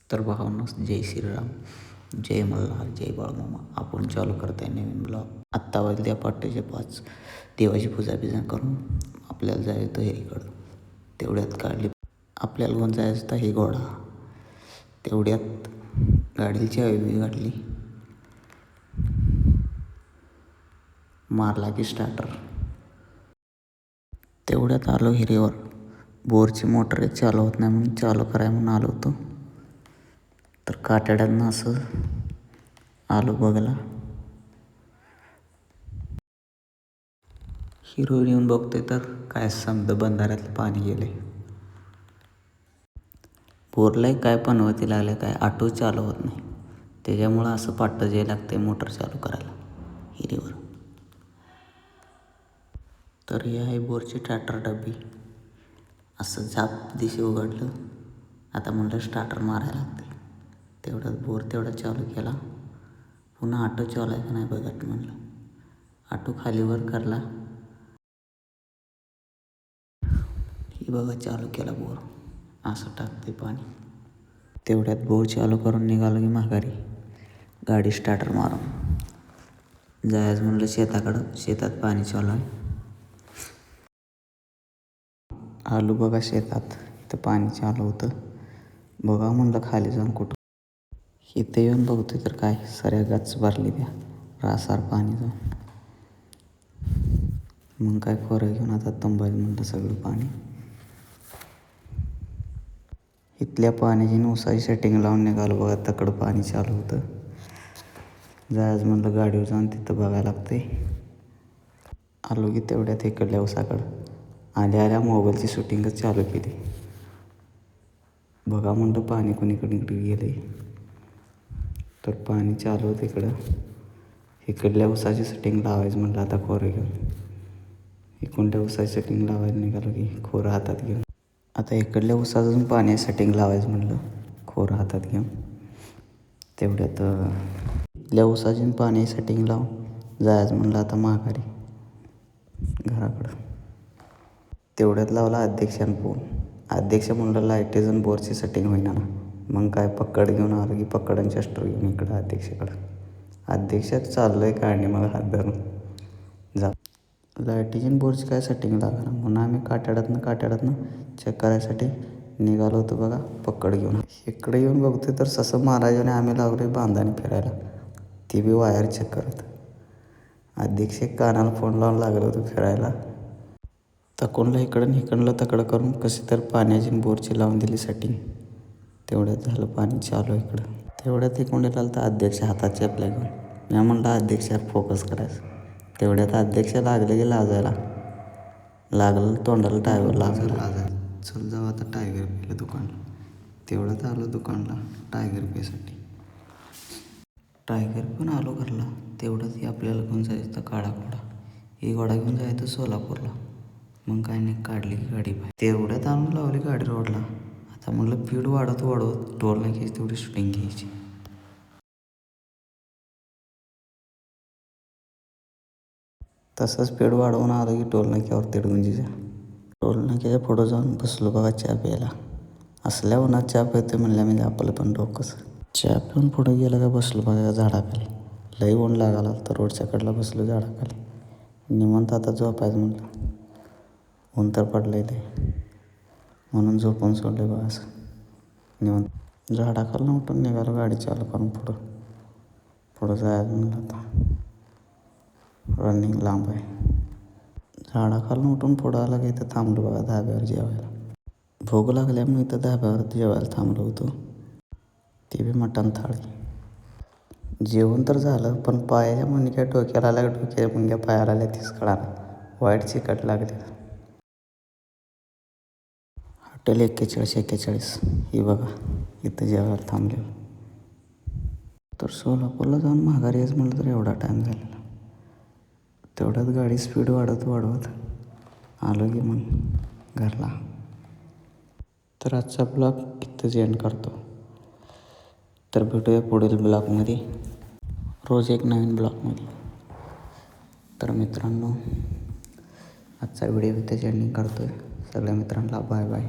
तर भावांनोस जय श्रीराम, जय मल्हार, जय बाळमामा. आपण चालू करताय नवीन ब्लॉग. आत्ता वाजल्या पहाटेचे 5. देवाची पूजा बिजा करून आपल्याला जायचं हेरीकडं. तेवढ्यात काढली आपल्याला कोण जायचं होता हे घोडा. तेवढ्यात गाडीची चावी बी काढली, मारला की स्टार्टर. तेवढ्यात आलो हिरीवर. बोरची मोटर एक चालू होत नाही म्हणून चालू कराय म्हणून आलो होतो. तर काटाड्यानं असं आलो बघायला. हिरोवर येऊन बघतोय तर काय समजा बंधाऱ्यातलं पाणी गेलंय. बोरलाही काय पनवती लागले, काय ऑटो चालू होत नाही. त्याच्यामुळं असं पाट्टं जे लागतंय मोटर चालू करायला हिरीवर. तर ही आहे बोरची स्टार्टर डब्बी. असं झाप दिशी उघडलं. आता म्हणलं स्टार्टर मारायला लागते. तेवढ्यात बोर तेवढा चालू केला. पुन्हा ऑटो चालू आहे का नाही बघत म्हणलं. ऑटो खालीवर करला. ही बघा चालू केला बोर. असं टाकते पाणी. तेवढ्यात बोर चालू करून निघालो की माघारी. गाडी स्टार्टर मारून जायचं म्हणलं शेताकडं. शेतात पाणी चालू आहे. आलो बघा शेतात. इथं पाणी चालू होतं. बघा म्हणलं खाली जाऊन कुठं. इथे येऊन बघतोय तर काय सऱ्या गच्च भरली द्या रासार पाणी जाऊन. मग काय खोरं घेऊन आता तंबायचं म्हणलं सगळं पाणी. इथल्या पाण्याची नुसाची सेटिंग लावून निघालो बघा. तकडं पाणी चालू होतं. जायचं म्हणलं गाडीवर जाऊन तिथं बघायला लागतंय. आलो की तेवढ्यात इकडल्या उसाकडं आल्या आल्या मोबाईलची शूटिंगच चालू केली. बघा म्हणलं पाणी कोणीकडे गेलंय. तर पाणी चालू होतं इकडं. इकडल्या उसाची सेटिंग लावायचं म्हणलं आता खोरं घेऊन. इकडल्या उसाची सेटिंग लावायला निघालो की खोरं हातात घेऊन. आता इकडल्या उसाचं पाणी सेटिंग लावायचं म्हणलं खोरं हातात घेऊन. तेवढ्यात इथल्या उसाची पाणी सेटिंग लावून जायचं म्हणलं आता माघारी घराकडं. तेवढ्यात लावला अध्यक्षानं फोन. अध्यक्ष म्हणलं लाईटीचं बोरची सेटिंग होईना ना. मग काय पक्कड घेऊन आलो की पक्कड चेस्टर घेऊन इकडं अध्यक्षाकडं. अध्यक्षात चाललंय काढणे मग हात धरून जा. लाईटीची बोरची काय सेटिंग लागणार म्हणून आम्ही काट्याडातनं चेक करायसाठी निघालो होतो बघा पक्कड घेऊन. इकडे येऊन बघतोय तर ससं महाराजाने आम्ही लागलोय बांधाने फिरायला. ती बी वायर चेक करत. अध्यक्ष कानाला फोन लावून लागलं होतं फिरायला. तकोनला इकडलं तकडं करून कशी तर पाण्याची बोरची लावून दिली सेटिंग. तेवढ्यात झालं पाणी चालू इकडं. तेवढ्यात इकडे आलं तर अध्यक्ष हातात चेपल्या घेऊन. मी म्हणलं अध्यक्षावर फोकस करायचं. तेवढ्यात अध्यक्ष लागले की लाजायला लागलं. तोंडाला टायगर लाजायला. चल जाऊ आता टायगर पेलं दुकानला. तेवढ्यात आलो दुकानला टायगर पेसाठी. टायगर पण आलो घरला. तेवढंच आपल्याला घेऊन जायचं काळा घोडा. ही घोडा घेऊन जायचं सोलापूरला. मग काय नाही काढली की गाडी बाहेर. तेवढ्यात आणून लावली गाडी रोडला. आता म्हणलं स्पीड वाढवत टोल नाही घ्यायची तेवढी शूटिंग घ्यायची. तसं स्पीड वाढवून आलं की टोल नाक्यावर तिडगुंजीच्या. टोल नाक्याच्या पुढं जाऊन बसलो बघा चहा प्यायला. असल्या उन्हात चहा प्यायतोय म्हणल्या म्हणजे आपलं पण डोकंच. चहा पिऊन पुढं गेलं का बसलो बघा झाडाखाली. लई ऊन लागायला तर रोडच्या कडेला बसलो झाडाखाली. निवांत आता झोपायचं म्हणलं. ऊन तर पडलंय लई म्हणून झोपून सोडलं बघा असं निवांत. झाडाखाली उठून निघालो गाडी चालू करून पुढं जायचं म्हणलं आता. रनिंग लांब आहे. झाडाखालून उठून पुढं आला की इथं थांबलो बघा धाब्यावर जेवायला. भूक लागल्यामुळे इथं धाब्यावर जेवायला थांबलो होतो. ते बी मटण थाळी. जेवण तर झालं पण पायाच्या मुंग्या डोक्याला आल्या डोक्याच्या मुंग्या पायाला आल्या तीच कळालं. वाईट चिकट लागले. हॉटेल 4141 ही बघा इथं जेवायला थांबलेलं. तर सोलापूरला जाऊन माघारी यायचं म्हटलं तर एवढा टाईम झालेला. तेवढ्यात गाडी स्पीड वाढवत आलो की मग घरला. तर आजचा ब्लॉग इथंच एंड करतो. तर भेटूया पुढील ब्लॉगमध्ये रोज एक नवीन ब्लॉगमध्ये. तर मित्रांनो आजचा व्हिडिओ इथेच एंडिंग करतो आहे. सगळ्या मित्रांना बाय बाय.